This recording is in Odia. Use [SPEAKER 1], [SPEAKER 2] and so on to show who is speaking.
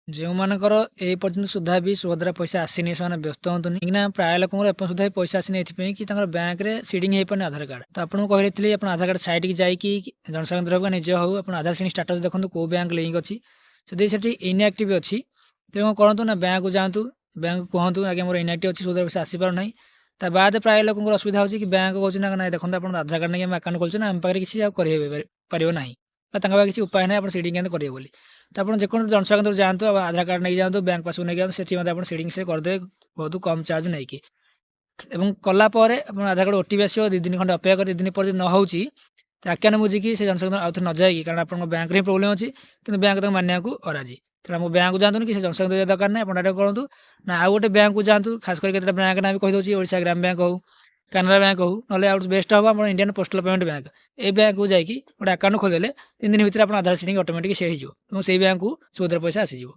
[SPEAKER 1] ଯେଉଁମାନଙ୍କର ଏ ପର୍ଯ୍ୟନ୍ତ ସୁଦ୍ଧା ବି ସୁଭଦ୍ରା ପଇସା ଆସିନି ସେମାନେ ବ୍ୟସ୍ତ ହୁଅନ୍ତୁନି, କାହିଁକିନା ପ୍ରାୟ ଲୋକଙ୍କର ଏପର୍ଯ୍ୟନ୍ତ ସୁଦ୍ଧା ପଇସା ଆସିନି ଏଥିପାଇଁ କି ତାଙ୍କର ବ୍ୟାଙ୍କରେ ସିଡିଂ ହେଇପାରୁନି ଆଧାର କାର୍ଡ। ତ ଆପଣଙ୍କୁ କହିଥିଲି ଆପଣ ଆଧାର କାର୍ଡ ସାଇଟ୍କି ଯାଇକି ଜନସେବା କେନ୍ଦ୍ର ହଉ ବା ନିଜ ହଉ ଆପଣ ଆଧାର ସିଡିଂ ଷ୍ଟାଟସ୍ ଦେଖନ୍ତୁ କେଉଁ ବ୍ୟାଙ୍କ ଲିଙ୍କ ଅଛି। ଯଦି ସେଠି ଇନ୍ଆକ୍ଟିଭ୍ ଅଛି ତେବେ କ'ଣ କରନ୍ତୁ ନା ବ୍ୟାଙ୍କକୁ ଯାଆନ୍ତୁ, ବ୍ୟାଙ୍କ କୁହନ୍ତୁ ଆଜ୍ଞା ମୋର ଇନ୍ଆକ୍ଟିଭ୍ ଅଛି, ସୁଭଦ୍ରା ପଇସା ଆସିପାରୁନାହିଁ। ତା ବାଦ ପ୍ରାୟ ଲୋକଙ୍କର ଅସୁବିଧା ହେଉଛି କି ବ୍ୟାଙ୍କ କହୁଛି ନା ନାଇଁ ଦେଖନ୍ତୁ ଆପଣ ଆଧାର କାର୍ଡ ନେଇକି ଆମେ ଆକାଉଣ୍ଟ ଖୋଲିଛୁ ନା ଆମ ପାଖରେ କିଛି ଆଉ କରିପାରିବ ନାହିଁ ବା ତାଙ୍କ ପାଖରେ କିଛି ଉପାୟ ନାହିଁ ଆପଣ ସିଡିଂ କେମିତି କରିବେ ବୋଲି। ତ ଆପଣ ଯେକୌଣସି ଜନସେବା କେନ୍ଦ୍ରକୁ ଯାଆନ୍ତୁ ଆଉ ଆଧାର କାର୍ଡ ନେଇକି ଯାଆନ୍ତୁ, ବ୍ୟାଙ୍କ ପାସବୁକ୍ ନେଇକି ଯାଆନ୍ତୁ, ସେଠି ମଧ୍ୟ ଆପଣ ସିଡିଂ ସେ କରିଦେବେ ବହୁତ କମ୍ ଚାର୍ଜ ନେଇକି। ଏବଂ କଲା ପରେ ଆପଣ ଆଧାର କାର୍ଡ ଓଟିପି ଆସିବ, 2 ଦିନ ଖଣ୍ଡେ ଅପେକ୍ଷା କରି 2 ଦିନ ପରେ ଯଦି ନ ହେଉଛି ଆଖ୍ୟାନ ବୁଝିକି ସେ ଜନସେବା କେନ୍ଦ୍ର ଆଉଥରେ ନ ଯାଇକି, କାରଣ ଆପଣଙ୍କ ବ୍ୟାଙ୍କରେ ହିଁ ପ୍ରୋବ୍ଲେମ୍ ଅଛି କିନ୍ତୁ ବ୍ୟାଙ୍କ ତାକୁ ମାନିବାକୁ ଅରାଜି। ତେଣୁ ଆମ ବ୍ୟାଙ୍କକୁ ଯାଆନ୍ତୁନି କି ସେ ଜନସେବା କେନ୍ଦ୍ର ଯିବା ଦରକାର ନାହିଁ, ଆପଣ ଡାଇରେକ୍ଟ କରନ୍ତୁ ନା ଆଉ ଗୋଟେ ବ୍ୟାଙ୍କକୁ ଯାଆନ୍ତୁ। ଖାସ୍ କରି କେତେଟା ବ୍ୟାଙ୍କ ନାଁ ବି କହିଦେଉଛି, ଓଡ଼ିଶା ଗ୍ରାମ ବ୍ୟାଙ୍କ ହଉ, କାନାରା ବ୍ୟାଙ୍କ ହଉ, ନହେଲେ ଆଉ ବେଷ୍ଟ ହେବ ଆମର ଇଣ୍ଡିଆନ୍ ପୋଷ୍ଟାଲ ପେମେଣ୍ଟ ବ୍ୟାଙ୍କ। এই ବ୍ୟାଙ୍କକୁ ଯାଇକି ଗୋଟେ ଆକାଉଣ୍ଟ ଖୋଲିଦେଲେ 3 ଦିନ ଭିତରେ ଆପଣ ଆଧାର ସିଡିଂ ଅଟୋମେଟିକ୍ ସେ ହେଇଯିବ ଏବଂ ସେଇ ବ୍ୟାଙ୍କକୁ ସୁଭଦ୍ରା ପଇସା ଆସିଯିବ।